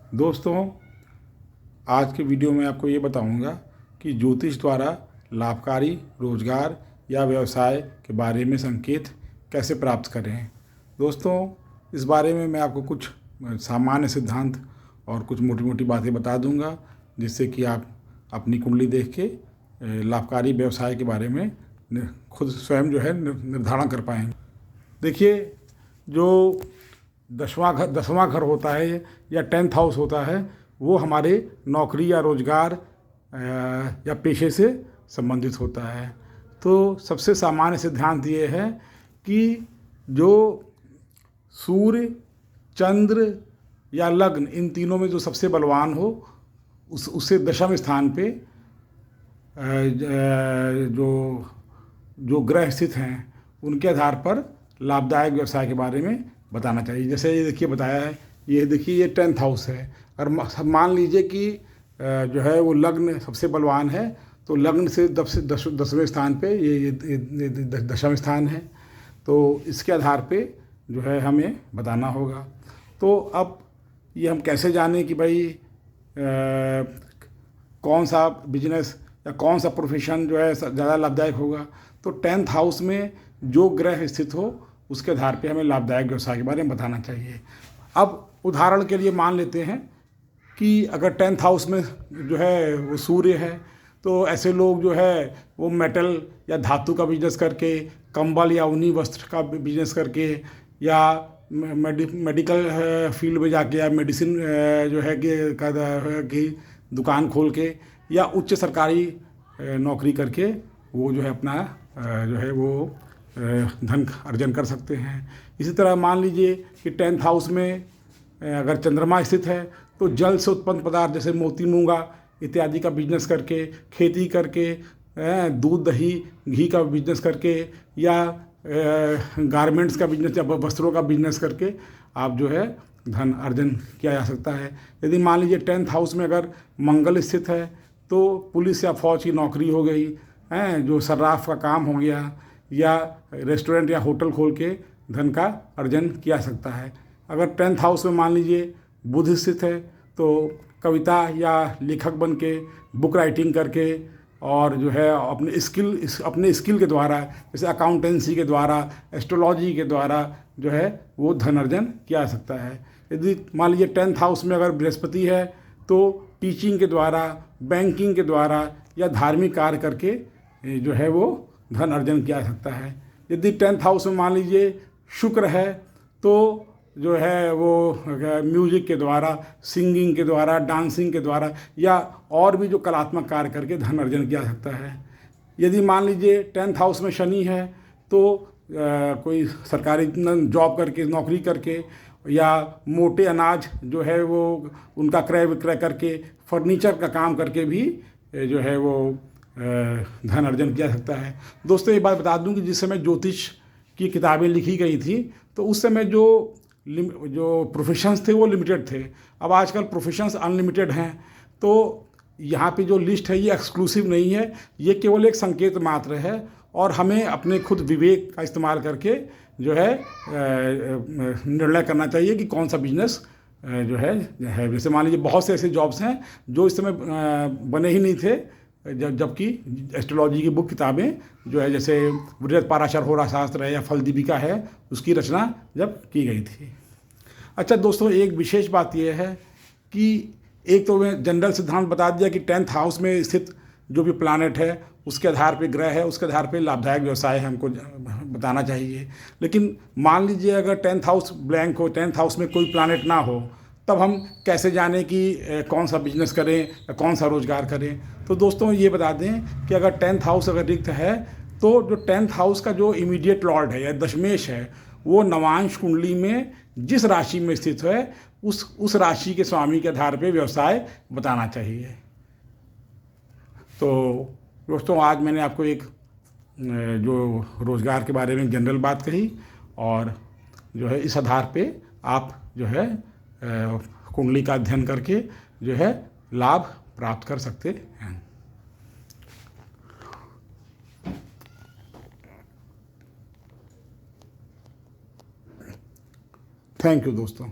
दोस्तों, आज के वीडियो में आपको ये बताऊंगा कि ज्योतिष द्वारा लाभकारी रोजगार या व्यवसाय के बारे में संकेत कैसे प्राप्त करें। दोस्तों, इस बारे में मैं आपको कुछ सामान्य सिद्धांत और कुछ मोटी मोटी बातें बता दूंगा, जिससे कि आप अपनी कुंडली देख के लाभकारी व्यवसाय के बारे में खुद स्वयं निर्धारण कर पाएंगे। देखिए, जो दसवां घर होता है या 10th हाउस होता है, वो हमारे नौकरी या रोजगार या पेशे से संबंधित होता है। तो सबसे सामान्य सिद्धांत ये है कि जो सूर्य, चंद्र या लग्न, इन तीनों में जो सबसे बलवान हो उससे दशम स्थान पे जो ग्रह स्थित हैं उनके आधार पर लाभदायक व्यवसाय के बारे में बताना चाहिए। जैसे ये देखिए बताया है, ये देखिए ये 10th हाउस है। और मान लीजिए कि जो है वो लग्न सबसे बलवान है, तो लग्न से 10वें स्थान पे ये 10वां स्थान है। तो इसके आधार पे जो है हमें बताना होगा। तो अब ये हम कैसे जानें कि भाई कौन सा बिजनेस या कौन सा प्रोफेशन जो है ज़्यादा लाभदायक होगा। तो 10th हाउस में जो ग्रह स्थित हो उसके आधार पे हमें लाभदायक व्यवसाय के बारे में बताना चाहिए। अब उदाहरण के लिए मान लेते हैं कि अगर 10th हाउस में जो है वो सूर्य है, तो ऐसे लोग जो है वो मेटल या धातु का बिजनेस करके, कंबल या ऊनी वस्त्र का बिजनेस करके, या मेडिकल फील्ड में जाके, या मेडिसिन जो है कि दुकान खोल के, या उच्च सरकारी नौकरी करके वो जो है अपना जो है वो धन अर्जन कर सकते हैं। इसी तरह मान लीजिए कि 10th हाउस में अगर चंद्रमा स्थित है, तो जल से उत्पन्न पदार्थ जैसे मोती, मूंगा इत्यादि का बिजनेस करके, खेती करके, दूध, दही, घी का बिजनेस करके, या गारमेंट्स का बिजनेस या वस्त्रों का बिजनेस करके आप जो है धन अर्जन किया जा सकता है। यदि मान लीजिए 10th हाउस में अगर मंगल स्थित है, तो पुलिस या फौज की नौकरी हो गई, जो सर्राफ का काम हो गया, या रेस्टोरेंट या होटल खोल के धन का अर्जन किया सकता है। अगर 10th हाउस में मान लीजिए बुध स्थित है, तो कविता या लेखक बन के, बुक राइटिंग करके, और जो है अपने स्किल के द्वारा, जैसे अकाउंटेंसी के द्वारा, एस्ट्रोलॉजी के द्वारा जो है वो धन अर्जन किया जा सकता है। यदि मान लीजिए 10th हाउस में अगर बृहस्पति है, तो टीचिंग के द्वारा, बैंकिंग के द्वारा या धार्मिक कार्य करके जो है वो धन अर्जन किया जा सकता है। यदि 10th हाउस में मान लीजिए शुक्र है, तो जो है वो म्यूजिक के द्वारा, सिंगिंग के द्वारा, डांसिंग के द्वारा, या और भी जो कलात्मक कार्य करके धन अर्जन किया जा सकता है। यदि मान लीजिए 10th हाउस में शनि है, तो कोई सरकारी जॉब करके, नौकरी करके, या मोटे अनाज जो है वो उनका क्रय विक्रय करके, फर्नीचर का काम करके भी जो है वो धन अर्जन किया जा सकता है। दोस्तों, ये बात बता दूं कि जिस समय ज्योतिष की किताबें लिखी गई थी, तो उस समय जो प्रोफेशंस थे वो लिमिटेड थे। अब आजकल प्रोफेशंस अनलिमिटेड हैं। तो यहाँ पे जो लिस्ट है ये एक्सक्लूसिव नहीं है, ये केवल एक संकेत मात्र है, और हमें अपने खुद विवेक का इस्तेमाल करके जो है निर्णय करना चाहिए कि कौन सा बिजनेस जो है। जैसे मान लीजिए बहुत से ऐसे जॉब्स हैं जो इस समय बने ही नहीं थे, जबकि एस्ट्रोलॉजी की बुक किताबें जो है, जैसे बृहद पाराशर होरा शास्त्र है या फल दीपिका है, उसकी रचना जब की गई थी। अच्छा दोस्तों, एक विशेष बात यह है कि एक तो मैं जनरल सिद्धांत बता दिया कि 10th हाउस में स्थित जो भी प्लानेट है उसके आधार पे, ग्रह है उसके आधार पे लाभदायक व्यवसाय हमको बताना चाहिए। लेकिन मान लीजिए अगर 10th हाउस ब्लैंक हो, 10th हाउस में कोई प्लानेट ना हो, तब हम कैसे जानें कि कौन सा बिजनेस करें या कौन सा रोजगार करें। तो दोस्तों, ये बता दें कि अगर 10th हाउस अगर रिक्त है, तो जो 10th हाउस का जो इमीडिएट लॉर्ड है या दशमेश है, वो नवांश कुंडली में जिस राशि में स्थित है उस राशि के स्वामी के आधार पे व्यवसाय बताना चाहिए। तो दोस्तों, आज मैंने आपको एक जो रोजगार के बारे में जनरल बात कही, और जो है इस आधार पे आप जो है कुंडली का अध्ययन करके जो है लाभ प्राप्त कर सकते हैं। थैंक यू दोस्तों।